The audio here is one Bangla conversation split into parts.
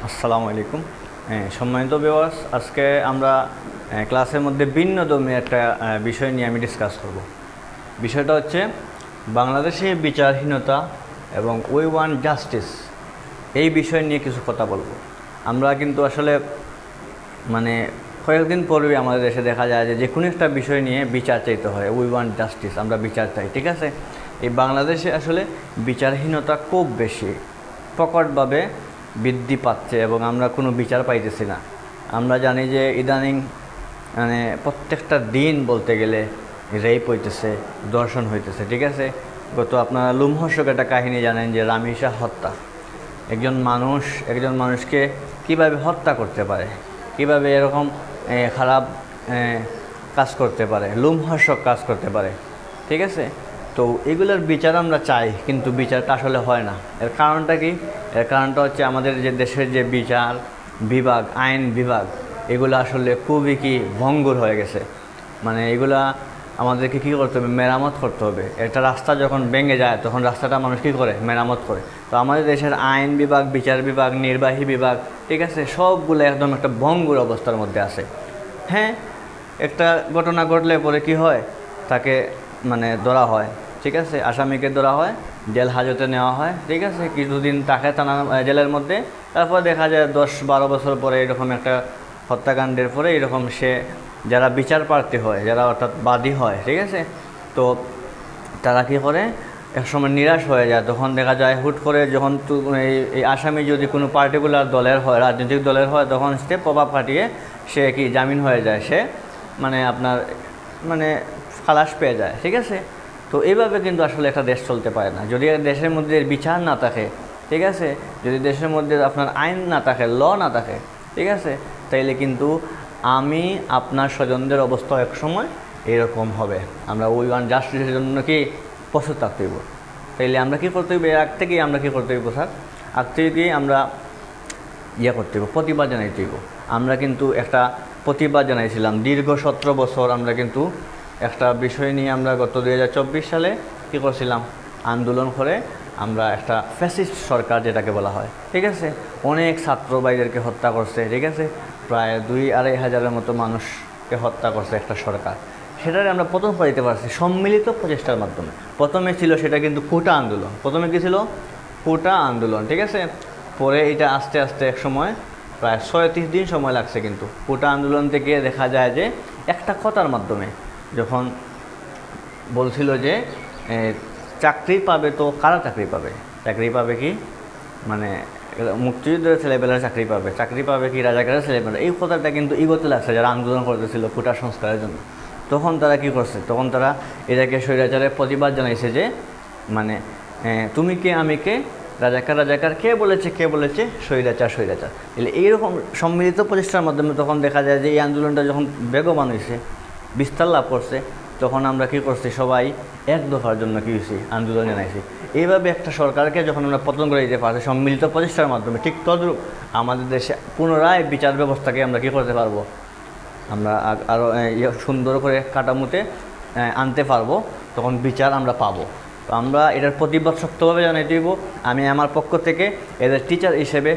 আসসালামু আলাইকুম। সম্মানিত ভিউয়ার্স, আজকে আমরা ক্লাসের মধ্যে ভিন্নধর্মী একটা বিষয় নিয়ে আমি ডিসকাস করব। বিষয়টা হচ্ছে বাংলাদেশে বিচারহীনতা এবং উই ওয়ান্ট জাস্টিস, এই বিষয় নিয়ে কিছু কথা বলবো। আমরা কিন্তু আসলে কয়েকদিন পরেই আমাদের দেশে দেখা যায় যে কোনো একটা বিষয় নিয়ে বিচার চাইতে হয়। উই ওয়ান্ট জাস্টিস, আমরা বিচার চাই, ঠিক আছে। এই বাংলাদেশে আসলে বিচারহীনতা খুব বেশি প্রকটভাবে বৃদ্ধি পাচ্ছে এবং আমরা কোনো বিচার পাইতেছি না। আমরা জানি যে ইদানিং প্রত্যেকটা দিন বলতে গেলে রেপ হইতেছে, ধর্ষণ হইতেছে, ঠিক আছে। গত আপনারা লোমহর্ষক একটা কাহিনী জানেন যে রামিসা হত্যা। একজন মানুষকে কিভাবে হত্যা করতে পারে, কিভাবে এরকম খারাপ কাজ করতে পারে, লোমহর্ষক কাজ করতে পারে, ঠিক আছে। তো এগুলোর বিচার আমরা চাই, কিন্তু বিচারটা আসলে হয় না। এর কারণটা কি? এর কারণটা হচ্ছে আমাদের যে দেশের যে বিচার বিভাগ, আইন বিভাগ, এগুলো আসলে খুবই ভঙ্গুর হয়ে গেছে। এগুলা আমাদেরকে কী করতে হবে? মেরামত করতে হবে। একটা রাস্তা যখন ভেঙে যায় তখন রাস্তাটা মানুষ কী করে? মেরামত করে। তো আমাদের দেশের আইন বিভাগ, বিচার বিভাগ, নির্বাহী বিভাগ, ঠিক আছে, সবগুলো একদম একটা ভঙ্গুর অবস্থার মধ্যে আছে। হ্যাঁ, একটা ঘটনা ঘটলে পরে কি হয়? তাকে ধরা হয়, ঠিক আছে, আসামিকে ধরা হয়, জেল হাজতে নেওয়া হয়, ঠিক আছে, কিছুদিন তাকে থানা জেলের মধ্যে। তারপর দেখা যায় 10-12 বছর পরে এরকম একটা হত্যাকাণ্ডের পরে এরকম সে যারা বিচার প্রার্থী হয়, যারা অর্থাৎ বাদী হয়, ঠিক আছে, তো তারা কী করে? একসময় নিরাশ হয়ে যায়। তখন দেখা যায় হুট করে যখন এই আসামি যদি কোনো পার্টিকুলার দলের হয়, রাজনৈতিক দলের হয়, তখন সে প্রভাব খাটিয়ে সে জামিন হয়ে যায়, সে আপনার খালাস পেয়ে যায়, ঠিক আছে। তো এইভাবে কিন্তু আসলে একটা দেশ চলতে পারে না। যদি দেশের মধ্যে বিচার না থাকে, ঠিক আছে, যদি দেশের মধ্যে আপনার আইন না থাকে, ল না থাকে, ঠিক আছে, তাইলে কিন্তু আমি আপনার স্বজনদের অবস্থা এক সময় এরকম হবে। আমরা উই ওয়ান্ট জাস্টিসের জন্য প্রস্তুত থাকতে হইব। তাইলে আমরা কী করতে হইব? আগ থেকেই আমরা কী করতে হইব স্যার? আগ থেকেই আমরা করতে হইব, প্রতিবাদ জানাইতে হইব। আমরা কিন্তু একটা প্রতিবাদ জানাইছিলাম দীর্ঘ 17 বছর। আমরা কিন্তু একটা বিষয় নিয়ে আমরা গত 2024 সালে কী করছিলাম? আন্দোলন করে আমরা একটা ফ্যাসিস্ট সরকার যেটাকে বলা হয়, ঠিক আছে, অনেক ছাত্র ভাইদেরকে হত্যা করছে, ঠিক আছে, প্রায় 2-2.5 হাজারের মতো মানুষকে হত্যা করছে একটা সরকার। সেটারে আমরা প্রথম পাইতে পারছি সম্মিলিত প্রচেষ্টার মাধ্যমে। প্রথমে ছিল সেটা কিন্তু কোটা আন্দোলন। প্রথমে কী ছিল? কোটা আন্দোলন, ঠিক আছে। পরে এটা আস্তে আস্তে এক সময় প্রায় 36 দিন সময় লাগছে। কিন্তু কোটা আন্দোলন থেকে দেখা যায় যে একটা কথার মাধ্যমে যখন বলছিল যে চাকরি পাবে, তো কারা চাকরি পাবে? চাকরি পাবে কি মুক্তিযুদ্ধের ছেলেবেলার চাকরি পাবে, চাকরি পাবে কি রাজাকারের ছেলেবেলা? এই কথাটা কিন্তু ইগোতে লাগছে যারা আন্দোলন করতেছিল কোটা সংস্কারের জন্য। তখন তারা কি করছে? তখন তারা এটাকে স্বৈরাচারের প্রতিবাদ জানাইছে যে তুমি কে আমি কে, রাজাকার কে বলেছে স্বৈরাচার। এলে এইরকম সম্মিলিত প্রচেষ্টার মাধ্যমে তখন দেখা যায় যে এই আন্দোলনটা যখন বেগবান হয়েছে, বিস্তার লাভ করছে, তখন আমরা কী করছি? সবাই এক দফার জন্য কী হয়েছি? আন্দোলন জানাইছি। এইভাবে একটা সরকারকে যখন আমরা পতন করে দিতে পারছি সম্মিলিত প্রচেষ্টার মাধ্যমে, ঠিক তদ্রূপ আমাদের দেশে পুনরায় বিচার ব্যবস্থাকে আমরা কী করতে পারবো? আমরা আরও সুন্দর করে কাঠামোতে আনতে পারবো। তখন বিচার আমরা পাবো। তো আমরা এটার প্রতিবাদ শক্তভাবে জানাই দিব। আমি আমার পক্ষ থেকে এজ এ টিচার হিসেবে,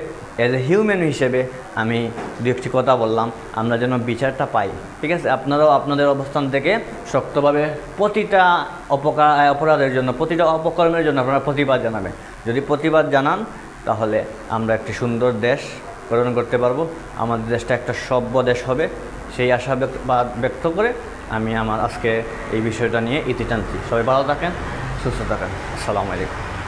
এজ এ হিউম্যান হিসেবে আমি দু একটি কথা বললাম, আমরা যেন বিচারটা পাই, ঠিক আছে। আপনারাও আপনাদের অবস্থান থেকে শক্তভাবে প্রতিটা অপরাধের জন্য, প্রতিটা অপকর্মের জন্য আপনারা প্রতিবাদ জানাবেন। যদি প্রতিবাদ জানান তাহলে আমরা একটি সুন্দর দেশ গঠন করতে পারবো। আমাদের দেশটা একটা সভ্য দেশ হবে, সেই আশা ব্যক্ত করে আমি আমার আজকে এই বিষয়টা নিয়ে ইতি টানছি। সবাই ভালো থাকেন, সুস্থ থাকেন। আসসালামু আলাইকুম।